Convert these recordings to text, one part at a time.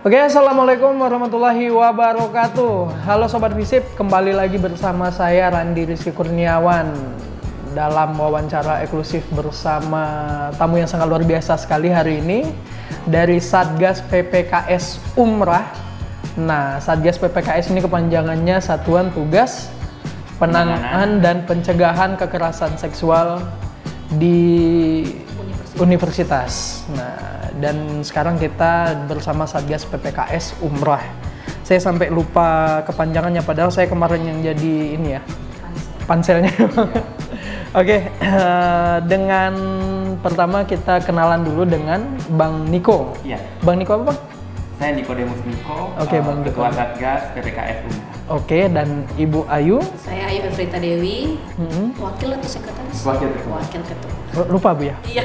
Oke, assalamualaikum warahmatullahi wabarakatuh. Halo Sobat Visip, kembali lagi bersama saya Randi Rizky Kurniawan dalam wawancara eksklusif bersama tamu yang sangat luar biasa sekali hari ini dari Satgas PPKS Umrah. Nah, Satgas PPKS ini kepanjangannya Satuan Tugas Penanganan dan Pencegahan Kekerasan Seksual di Universitas. Nah, dan sekarang kita bersama Satgas PPKS Umrah. Saya sampai lupa kepanjangannya, padahal saya kemarin yang jadi ini ya, panselnya. Oke, dengan pertama kita kenalan dulu dengan Bang Niko. Iya. Bang Niko apa, Bang? Saya Nikodemus Niko, Oke, Bang Niko. Ketua Satgas PPKS Umrah. Oke, dan Ibu Ayu. Saya Ayu Efrita Dewi, wakil atau sekretaris? Wakil ketua. Wakil ketua. Lupa Bu ya? Iya.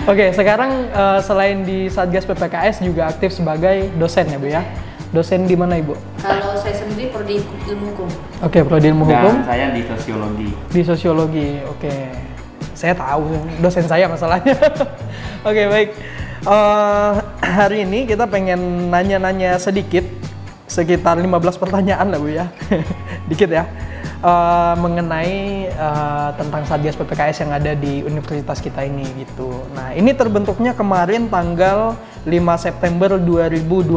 Oke, sekarang selain di Satgas PPKS juga aktif sebagai dosen ya Bu ya? Dosen di mana Ibu? Kalau saya sendiri prodi ilmu hukum. Oke, prodi ilmu hukum. Dan saya di sosiologi. Di sosiologi, oke. Saya tahu dosen saya masalahnya. Oke, baik. Hari ini kita pengen nanya-nanya sedikit, sekitar 15 pertanyaan lah Bu ya. Dikit ya. Mengenai tentang Satgas PPKS yang ada di universitas kita ini gitu. Nah, ini terbentuknya kemarin tanggal 5 September 2022.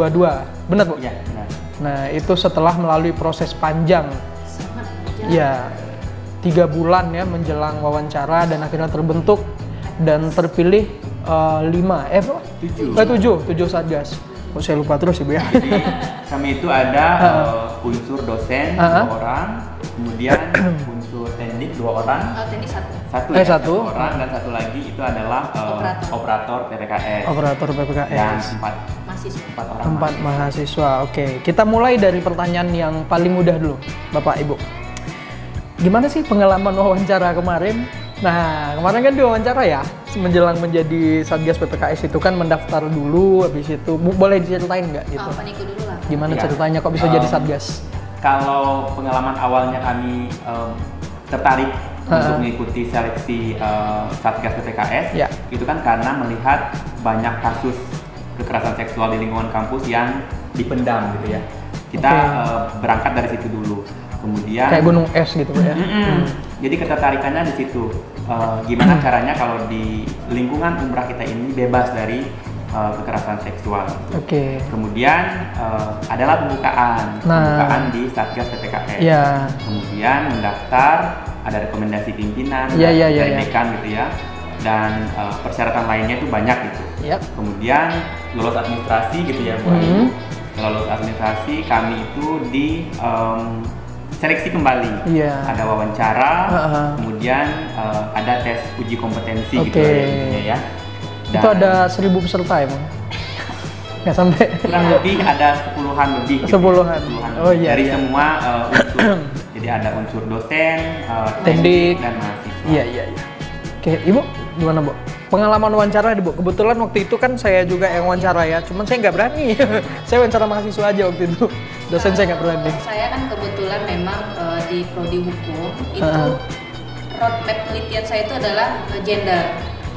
Benar Bu? Iya, benar. Nah, itu setelah melalui proses panjang. Sangat Ya, 3 bulan ya menjelang wawancara dan akhirnya terbentuk dan terpilih 7 Satgas. Oh, saya lupa terus Ibu ya. Jadi kami itu ada unsur dosen 2 orang, kemudian unsur teknik 2 orang, teknik satu. Satu. Orang, dan satu lagi itu adalah operator PPKS. Operator PPKS. Dan Mahasiswa. 4 orang. 4 mahasiswa. Oke, kita mulai dari pertanyaan yang paling mudah dulu, Bapak Ibu. Gimana sih pengalaman wawancara kemarin? Nah, kemarin kan diwawancara ya, menjelang menjadi Satgas PPKS itu kan mendaftar dulu, habis itu boleh diceritain nggak gitu? Pak Niko dulu lah. Gimana Ya. ceritanya kok bisa jadi Satgas? Kalau pengalaman awalnya kami tertarik untuk mengikuti seleksi Satgas PPKS, Ya. itu kan karena melihat banyak kasus kekerasan seksual di lingkungan kampus yang dipendam gitu ya. Kita berangkat dari situ dulu. Kemudian Kayak gunung es gitu ya? Jadi ketertarikannya di situ. Gimana caranya kalau di lingkungan umrah kita ini bebas dari kekerasan seksual. Oke. Kemudian adalah pembukaan di Satgas PPKS. Iya. Kemudian mendaftar, ada rekomendasi pimpinan Iya. dari dekan gitu ya. Dan persyaratan lainnya itu banyak gitu. Yap. Kemudian lolos administrasi gitu ya Bu Ayu. Lolos administrasi, kami itu di seleksi kembali. Iya. Ada wawancara, kemudian ada tes uji kompetensi gitu Oke. ya. Itu ada 1000 peserta ya, Bang? Nggak sampai? Kurang lebih ada 10-an lebih. Gitu. Sepuluhan. Oh iya. Dari iya. semua unsur. Jadi ada unsur dosen, Teknik. dan mahasiswa. Iya. Oke, Ibu gimana Bu? Pengalaman wawancara Bu? Kebetulan waktu itu kan saya juga yang wawancara ya, cuman saya nggak berani. Saya wawancara mahasiswa aja waktu itu. Dosen saya nggak berani. Saya kan kebetulan memang di prodi hukum itu roadmap penelitian saya itu adalah gender.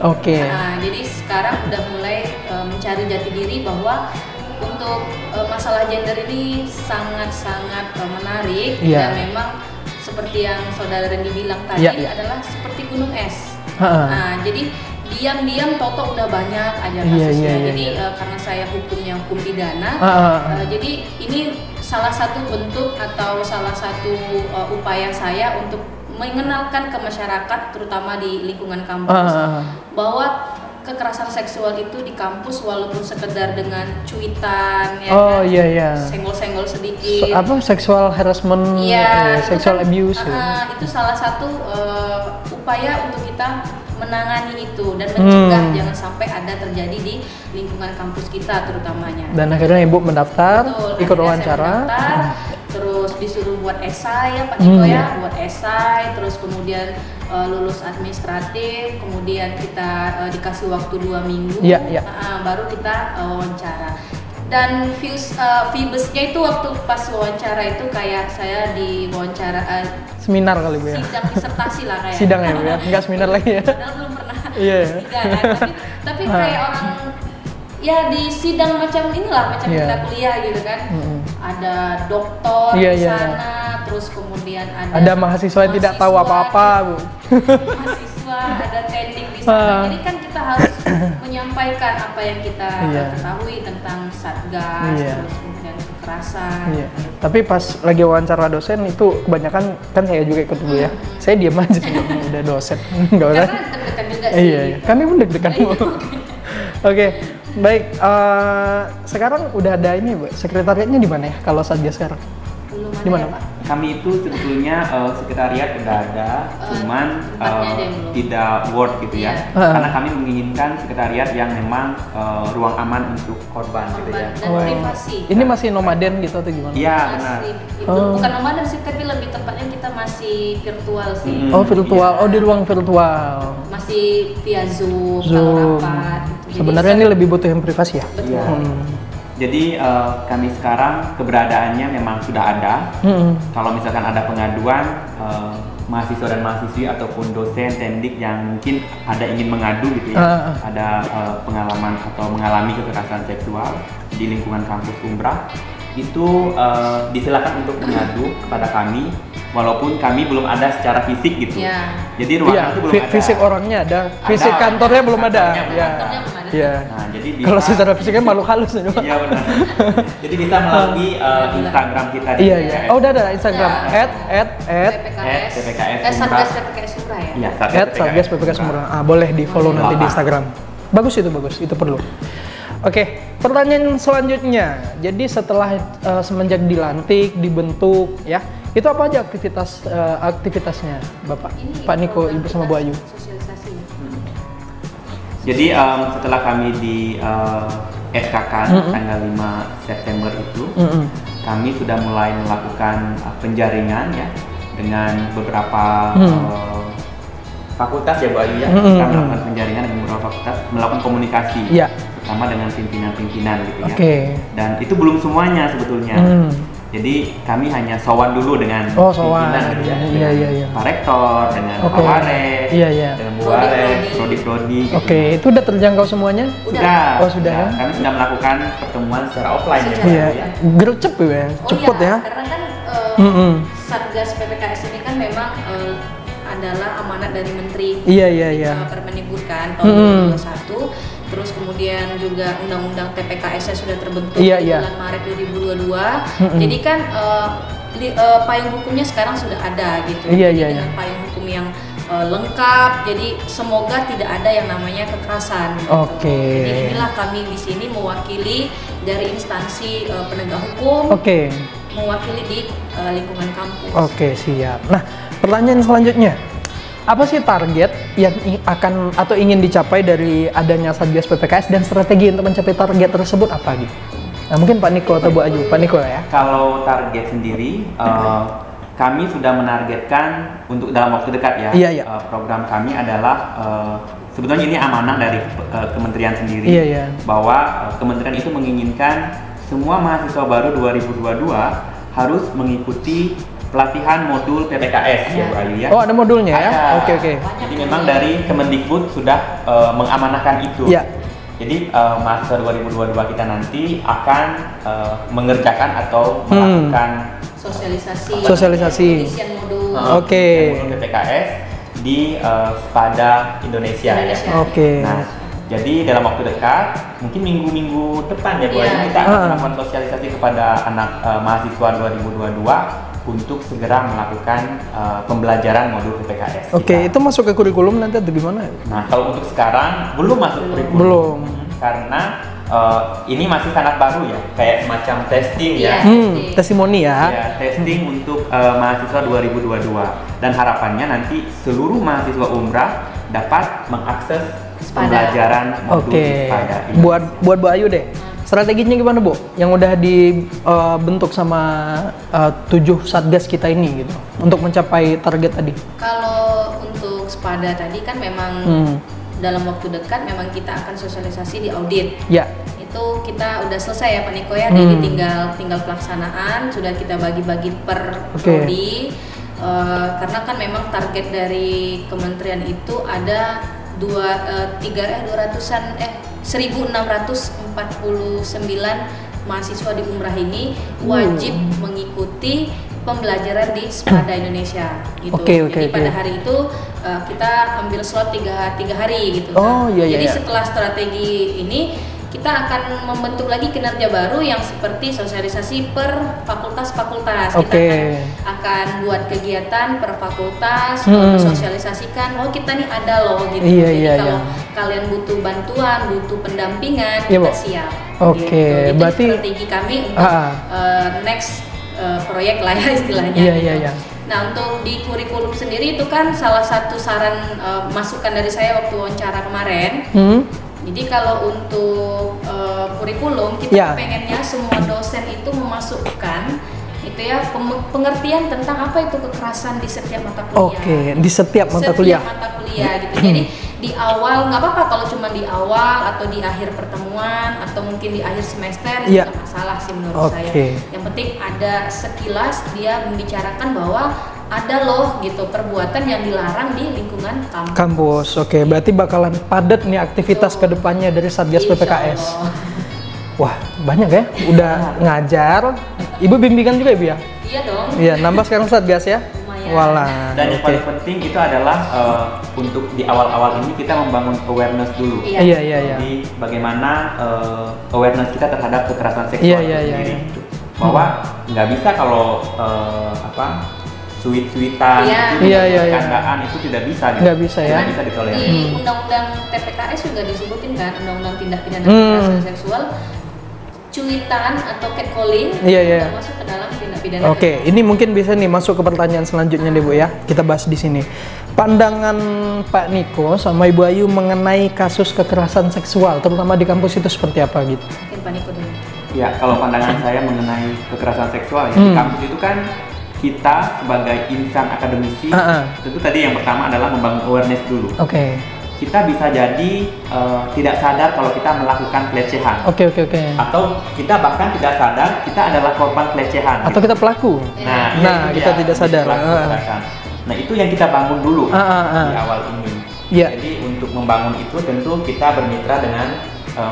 Oke. Nah, jadi sekarang udah mulai mencari jati diri bahwa untuk masalah gender ini sangat-sangat menarik dan memang seperti yang Saudara Randy bilang tadi adalah seperti gunung es. Nah, jadi diam-diam toto udah banyak aja kasusnya. Jadi karena saya hukumnya hukum pidana, jadi ini salah satu bentuk atau salah satu upaya saya untuk mengenalkan ke masyarakat, terutama di lingkungan kampus, bahwa kekerasan seksual itu di kampus walaupun sekedar dengan cuitan, senggol-senggol sedikit. Sexual harassment, sexual kan, abuse. Itu salah satu upaya untuk kita menangani itu dan mencegah jangan sampai ada terjadi di lingkungan kampus kita terutamanya. Dan akhirnya Ibu mendaftar, ikut wawancara. Terus disuruh buat esai ya Pak Niko ya, buat esai, terus kemudian lulus administratif, kemudian kita dikasih waktu 2 minggu, baru kita wawancara. Dan vibesnya itu waktu pas wawancara itu kayak saya di wawancara seminar kali Bu ya? Sidang disertasi lah kayak. Sidang ya Bu ya? Enggak seminar lagi ya? Padahal belum pernah Iya. S3 kan. Tapi kayak orang ya di sidang macam inilah, macam kita kuliah gitu kan. Ada dokter di sana, terus kemudian ada mahasiswa yang tidak tahu apa-apa, Bu. Mahasiswa, ada training di sana. Jadi kan kita harus menyampaikan apa yang kita ketahui tentang Satgas, terus kemudian kekerasan. Tapi pas lagi wawancara dosen itu kebanyakan kan saya juga ikut dulu ya. Saya diam aja udah dosen. Enggak usah. Karena deg-degan juga sih. Iya. Kami pun deg-degan. Oke. Baik, sekarang udah ada ini, Bu. Sekretariatnya di mana ya kalau Satgas sekarang? Belum Di mana, ada ya, Pak? Kami itu sebetulnya sekretariat udah ada, cuman tidak word gitu ya. Karena kami menginginkan sekretariat yang memang ruang aman untuk korban gitu ya. Dan privasi. Ini masih nomaden gitu atau gimana? Iya, benar. Itu bukan nomaden sih, tapi lebih tepatnya kita masih virtual sih. Oh, virtual. Oh, di ruang virtual. Masih via Zoom. Kalau rapat. Gitu. Sebenarnya ini lebih butuh yang privasi ya? Betul. Iya. Jadi kami sekarang keberadaannya memang sudah ada. Kalau misalkan ada pengaduan mahasiswa dan mahasiswi ataupun dosen tendik yang mungkin ada ingin mengadu gitu ya, ada pengalaman atau mengalami kekerasan seksual di lingkungan kampus Umbrah, itu disilakan untuk mengadu kepada kami. Walaupun kami belum ada secara fisik gitu. Jadi ruangan itu belum ada. Fisik orangnya ada, fisik kantornya belum ada. Kantornya belum ada. Iya. Nah, jadi bisa, kalau secara fisiknya malu halus. Iya benar. Jadi bisa melalui Instagram kita di Iya. Oh, udah ada Instagram @PPKS Satgas PPKS Umbrah ya. Iya, Satgas PPKS Umbrah. Boleh di follow nanti di Instagram. Bagus, itu perlu. Oke, pertanyaan selanjutnya. Jadi setelah semenjak dilantik, dibentuk ya, itu apa aja aktivitasnya, Bapak? Ini Pak Niko, Ibu sama Bu Ayu. Sosialisasi. Jadi setelah kami di SK-kan tanggal 5 September itu, kami sudah mulai melakukan penjaringan ya dengan beberapa fakultas ya Bu Ayu ya. Kita melakukan penjaringan dengan beberapa fakultas, melakukan komunikasi. Sama dengan pimpinan-pimpinan gitu ya. Dan itu belum semuanya sebetulnya. Jadi kami hanya sowan dulu dengan pimpinan gitu ya. Dengan Pak Rektor, dengan Pak Ware, dengan Bu Ware, Prodi. Gitu. Itu udah terjangkau semuanya? Sudah. Oh, sudah ya. Kami sudah melakukan pertemuan secara offline ya. Gercep ya, cepet ya. Karena kan Satgas PPKS ini kan memang adalah amanat dari Menteri Permendikbud kan tahun 2021. Terus kemudian juga undang-undang TPKS sudah terbentuk di bulan Maret 2022. Jadi kan payung hukumnya sekarang sudah ada gitu. Dengan payung hukum yang lengkap. Jadi semoga tidak ada yang namanya kekerasan. Gitu. Jadi inilah kami di sini mewakili dari instansi penegak hukum. Mewakili di lingkungan kampus. Siap. Nah, pertanyaan selanjutnya. Apa sih target yang akan atau ingin dicapai dari adanya Satgas PPKS dan strategi untuk mencapai target tersebut apa gitu? Nah, mungkin Pak Niko atau Bu Ayu. Pak Niko ya. Kalau target sendiri, kami sudah menargetkan untuk dalam waktu dekat ya. Program kami adalah sebetulnya ini amanah dari kementerian sendiri bahwa kementerian itu menginginkan semua mahasiswa baru 2022 harus mengikuti pelatihan modul PPKS ya Bu Ayu ya. Oh, ada modulnya ya? Oke. Jadi memang dari Kemendikbud sudah mengamanahkan itu. Jadi mahasiswa 2022 kita nanti akan mengerjakan atau melakukan sosialisasi modul PPKS di pada Indonesia. Ya. Nah, jadi dalam waktu dekat, mungkin minggu-minggu depan ya Bu Ayu, kita akan melakukan sosialisasi kepada anak mahasiswa 2022 untuk segera melakukan pembelajaran modul PPKS. Itu masuk ke kurikulum nanti atau gimana? Nah, kalau untuk sekarang belum masuk kurikulum. Belum. Karena ini masih sangat baru ya, kayak semacam testing testimoni ya. Testing untuk mahasiswa 2022. Dan harapannya nanti seluruh mahasiswa Umbrah dapat mengakses pembelajaran modul Spada. Buat Bu Ayu deh. Strateginya gimana, Bu? Yang udah dibentuk sama 7 satgas kita ini gitu untuk mencapai target tadi. Kalau untuk Spada tadi kan memang dalam waktu dekat memang kita akan sosialisasi di audit. Itu kita udah selesai ya Pak Niko ya, jadi tinggal pelaksanaan, sudah kita bagi-bagi per prodi. Karena kan memang target dari kementerian itu ada 200-an mahasiswa di Umrah ini wajib mengikuti pembelajaran di SPADA Indonesia gitu. Jadi pada hari itu kita ambil slot 3 hari gitu. Jadi setelah strategi ini kita akan membentuk lagi kinerja baru yang seperti sosialisasi per fakultas-fakultas. Kita akan buat kegiatan per fakultas, sosialisasikan, kita nih ada loh gitu. Jadi kalau kalian butuh bantuan, butuh pendampingan, kita siap. Gitu. Itu berarti strategi kami untuk next proyek lah ya istilahnya. Nah, untuk di kurikulum sendiri itu kan salah satu saran masukan dari saya waktu wawancara kemarin. Jadi kalau untuk kurikulum kita pengennya semua dosen itu memasukkan itu ya pengertian tentang apa itu kekerasan di setiap mata kuliah. Di setiap mata kuliah. Gitu. Jadi di awal nggak apa-apa kalau cuma di awal atau di akhir pertemuan atau mungkin di akhir semester itu nggak masalah sih menurut saya. Yang penting ada sekilas dia membicarakan bahwa ada loh gitu perbuatan yang dilarang di lingkungan kampus. Berarti bakalan padat nih aktivitas kedepannya dari Satgas PPKS. Wah, banyak ya, udah ngajar. Ibu bimbingan juga Ibu ya? Iya dong. Iya, nambah sekarang Satgas ya? Walah. Dan yang paling penting itu adalah untuk di awal-awal ini kita membangun awareness dulu. Jadi bagaimana awareness kita terhadap kekerasan seksual sendiri. Bahwa nggak bisa kalau sweet-sweetan, candaan itu tidak bisa. Nggak bisa ya? Tidak bisa ditolerir. Di Undang-Undang TPKS juga disebutin kan, Undang-Undang Tindak Pidana Kekerasan Seksual, cuitan atau catcalling sudah masuk ke dalam tindak pidana. Ini mungkin bisa nih masuk ke pertanyaan selanjutnya nih Bu ya. Kita bahas di sini. Pandangan Pak Niko sama Ibu Ayu mengenai kasus kekerasan seksual, terutama di kampus itu seperti apa gitu? Mungkin Pak Niko dulu. Ya, kalau pandangan saya mengenai kekerasan seksual ya, di kampus itu kan kita sebagai insan akademisi, tentu tadi yang pertama adalah membangun awareness dulu. Kita bisa jadi tidak sadar kalau kita melakukan pelecehan. Atau kita bahkan tidak sadar kita adalah korban pelecehan. Atau kita pelaku. Nah kita tidak sadar. Nah itu yang kita bangun dulu di awal ini. Jadi untuk membangun itu tentu kita bermitra dengan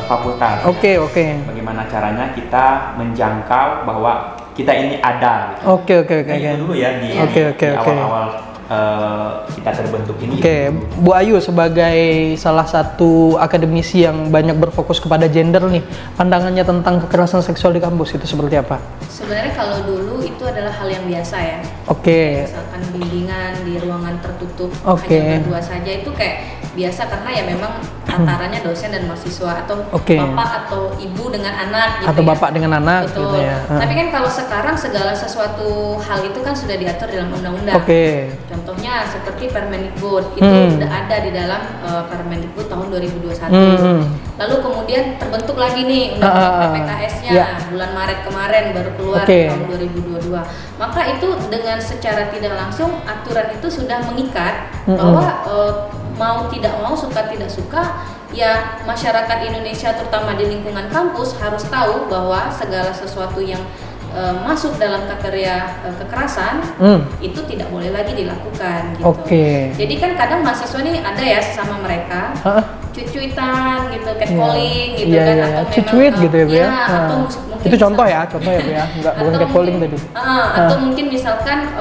fakultas. Bagaimana caranya kita menjangkau bahwa kita ini ada. Gitu. Itu dulu ya di awal-awal kita terbentuk ini. Bu Ayu sebagai salah satu akademisi yang banyak berfokus kepada gender nih, pandangannya tentang kekerasan seksual di kampus itu seperti apa? Sebenarnya kalau dulu itu adalah hal yang biasa ya. Misalkan bimbingan di ruangan tertutup hanya berdua saja itu kayak biasa karena ya memang antaranya dosen dan mahasiswa atau bapak atau ibu dengan anak gitu atau bapak dengan anak gitu ya. Tapi kan kalau sekarang segala sesuatu hal itu kan sudah diatur dalam undang-undang. Contohnya seperti Permendikbud itu udah ada di dalam Permendikbud tahun 2021. Lalu kemudian terbentuk lagi nih undang-undang PPKS-nya bulan Maret kemarin baru keluar tahun 2022. Maka itu dengan secara tidak langsung aturan itu sudah mengikat bahwa mau tidak mau, suka tidak suka, ya masyarakat Indonesia terutama di lingkungan kampus harus tahu bahwa segala sesuatu yang masuk dalam kriteria kekerasan itu tidak boleh lagi dilakukan gitu. Jadi kan kadang mahasiswa ini ada ya sesama mereka cuit-cuitan gitu, catcalling gitu kan atau cuit gitu ya Bu ya. Atau itu contoh ya Bu ya, bukan catcalling tadi. Atau mungkin misalkan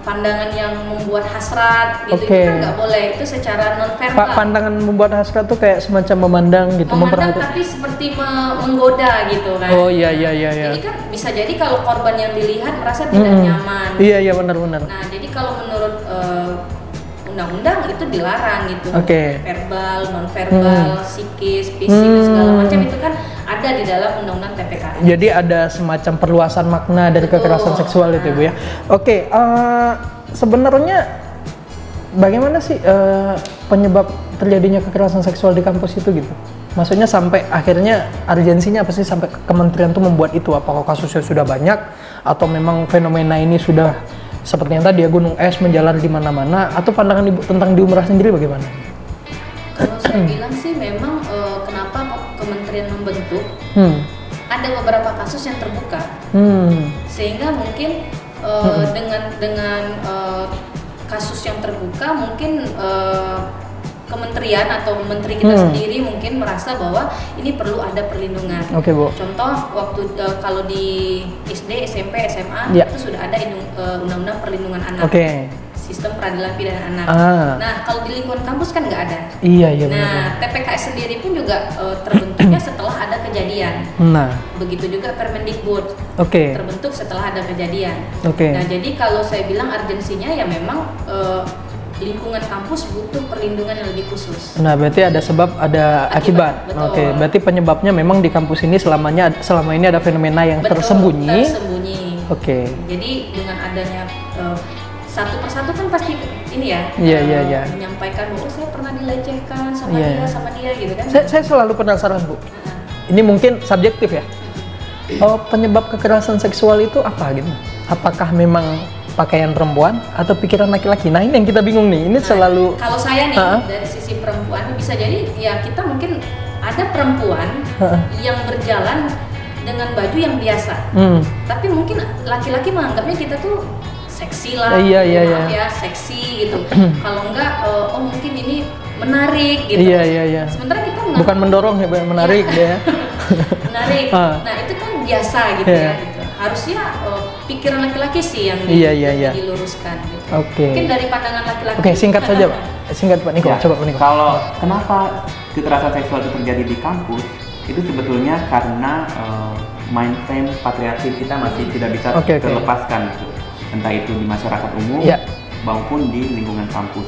pandangan yang membuat hasrat gitu itu kan nggak boleh, itu secara non verbal. Pandangan membuat hasrat tuh kayak semacam memandang gitu, tapi seperti menggoda gitu kan. Jadi kan bisa jadi kalau korban yang dilihat merasa tidak nyaman. Iya benar. Nah jadi kalau menurut undang-undang itu dilarang gitu. Verbal, non verbal, psikis, fisik segala macam itu kan ada di dalam undang-undang TPKS. Jadi ada semacam perluasan makna dari kekerasan seksual itu Bu ya. Sebenarnya bagaimana sih penyebab terjadinya kekerasan seksual di kampus itu gitu? Maksudnya sampai akhirnya urgensinya apa sih sampai kementerian tuh membuat itu? Apakah kasusnya sudah banyak atau memang fenomena ini sudah seperti yang tadi ya gunung es menjalar di mana-mana, atau pandangan Ibu tentang di Umrah sendiri bagaimana? Kalau saya bilang sih memang kenapa kementerian membentuk ada beberapa kasus yang terbuka sehingga mungkin dengan kasus yang terbuka mungkin kementerian atau menteri kita sendiri mungkin merasa bahwa ini perlu ada perlindungan. Oke, Bu. Contoh waktu kalau di SD, SMP, SMA itu sudah ada undang-undang perlindungan anak. Sistem peradilan pidana anak. Nah, kalau di lingkungan kampus kan nggak ada. Iya. Nah, TPKS sendiri pun juga terbentuknya setelah ada kejadian. Nah, begitu juga Permendikbud terbentuk setelah ada kejadian. Nah, jadi kalau saya bilang urgensinya ya memang lingkungan kampus butuh perlindungan yang lebih khusus. Nah, berarti ada sebab, ada akibat. Berarti penyebabnya memang di kampus ini selama ini ada fenomena yang tersembunyi. Jadi dengan adanya satu persatu kan pasti ini ya, menyampaikan bahwa saya pernah dilecehkan sama dia gitu kan. Saya selalu penasaran, Bu. Ini mungkin subjektif ya. Penyebab kekerasan seksual itu apa gitu? Apakah memang pakaian perempuan atau pikiran laki-laki? Nah, ini yang kita bingung nih. Ini selalu. Kalau saya nih dari sisi perempuan bisa jadi ya kita mungkin ada perempuan yang berjalan dengan baju yang biasa, tapi mungkin laki-laki menganggapnya kita tuh seksi lah, ya seksi gitu. Kalau enggak, mungkin ini menarik gitu. Sementara kita bukan mendorong ya, menarik ya. Menarik. Nah itu kan biasa gitu ya. Gitu. Harusnya pikiran laki-laki sih yang diluruskan. Gitu. Mungkin dari pandangan laki-laki. Singkat saja Pak. Singkat Pak Niko. Coba Pak Niko. Kalau kenapa kekerasan seksual itu terjadi di kampus, itu sebetulnya karena mainstream patriarki kita masih tidak bisa terlepaskan gitu. Entah itu di masyarakat umum maupun di lingkungan kampus.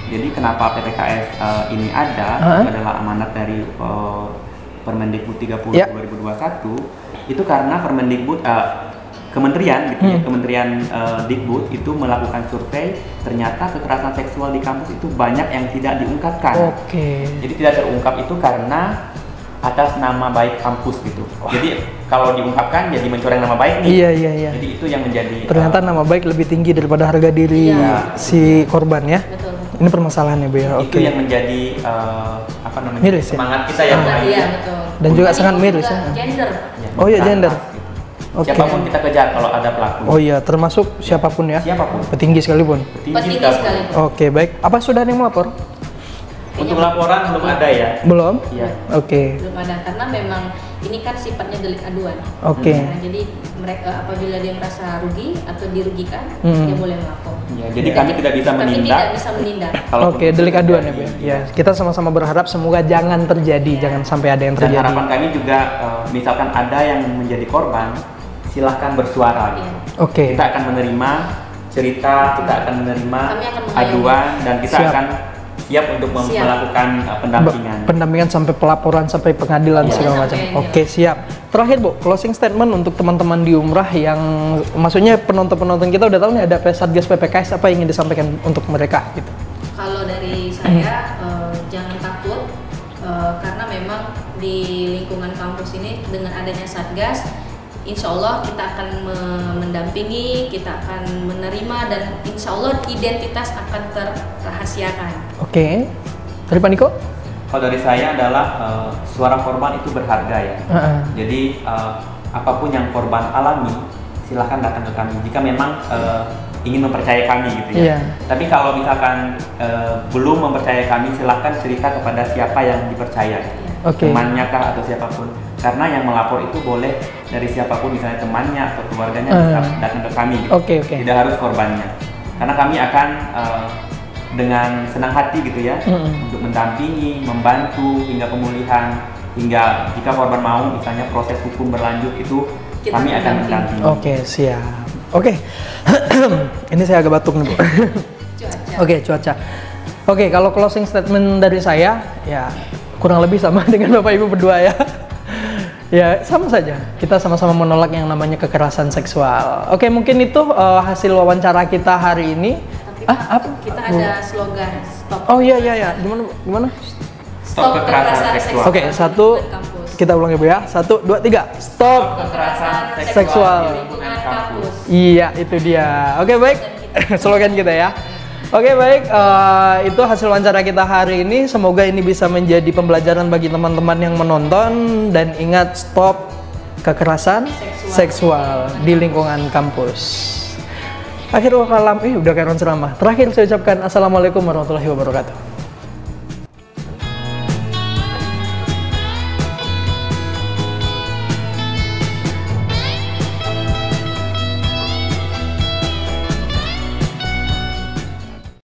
Jadi kenapa PPKS ini ada adalah amanat dari Permendikbud 30 2021 itu karena Permendikbud kementerian gitu ya, Kementerian Dikbud itu melakukan survei, ternyata kekerasan seksual di kampus itu banyak yang tidak diungkapkan. Jadi tidak terungkap itu karena atas nama baik kampus gitu. Jadi kalau diungkapkan jadi mencoreng nama baik nih. Jadi itu yang menjadi ternyata nama baik lebih tinggi daripada harga diri si korban ya. Betul. Ini permasalahannya Bu ya. Itu yang menjadi miris, semangat kita yang betul. Dan juga sangat miris ya. Gender. Gender. Siapapun kita kejar kalau ada pelaku. Termasuk siapapun ya. Siapapun. Petinggi sekalipun. Petinggi sekalipun. Baik. Apa sudah ada yang melapor? Untuk laporan belum ada ya? Belum? Iya. Belum ada karena memang ini kan sifatnya delik aduan. Nah, jadi mereka apabila dia merasa rugi atau dirugikan, dia boleh melapor. Jadi kami tidak bisa menindak. Kami tidak bisa menindak. Delik aduan ya Bu. Ya, kita sama-sama berharap semoga jangan terjadi, jangan sampai ada yang terjadi. Dan harapan kami juga misalkan ada yang menjadi korban, silahkan bersuara gitu. Kita akan menerima cerita, kita akan menerima aduan dan kita akan siap untuk melakukan pendampingan sampai pelaporan sampai pengadilan segala macam. Siap. Terakhir Bu, closing statement untuk teman-teman di Umrah yang maksudnya penonton kita udah tahu nih ada Satgas PPKS, apa yang ingin disampaikan untuk mereka gitu. Kalau dari saya jangan takut karena memang di lingkungan kampus ini dengan adanya Satgas, insya Allah kita akan mendampingi, kita akan menerima dan insya Allah identitas akan terrahasiakan. Dari Pak Niko? Kalau dari saya adalah suara korban itu berharga ya. Jadi apapun yang korban alami, silahkan datang ke kami. Jika memang ingin mempercayai kami gitu ya. Tapi kalau misalkan belum mempercayai kami, silahkan cerita kepada siapa yang dipercaya. Temannya kah atau siapapun. Karena yang melapor itu boleh dari siapapun, misalnya temannya atau keluarganya bisa datang ke kami. Tidak harus korbannya. Karena kami akan dengan senang hati gitu ya untuk mendampingi, membantu hingga pemulihan, hingga jika korban mau misalnya proses hukum berlanjut itu kami akan mendampingi. Siap. Ini saya agak batuk nih Bu. Cuaca. Kalau closing statement dari saya ya kurang lebih sama dengan Bapak Ibu berdua ya. Ya sama saja, kita sama-sama menolak yang namanya kekerasan seksual. Mungkin itu hasil wawancara kita hari ini. Kita ada slogan stop. Gimana? Stop kekerasan seksual. Satu, kita ulang ya Bu ya. 1, 2, 3. Stop kekerasan seksual. Iya, itu dia. Baik. Slogan kita ya. Baik. Itu hasil wawancara kita hari ini. Semoga ini bisa menjadi pembelajaran bagi teman-teman yang menonton, dan ingat, stop kekerasan seksual di lingkungan kampus. Akhirul kalam, udah kayak ceramah. Terakhir saya ucapkan assalamualaikum warahmatullahi wabarakatuh.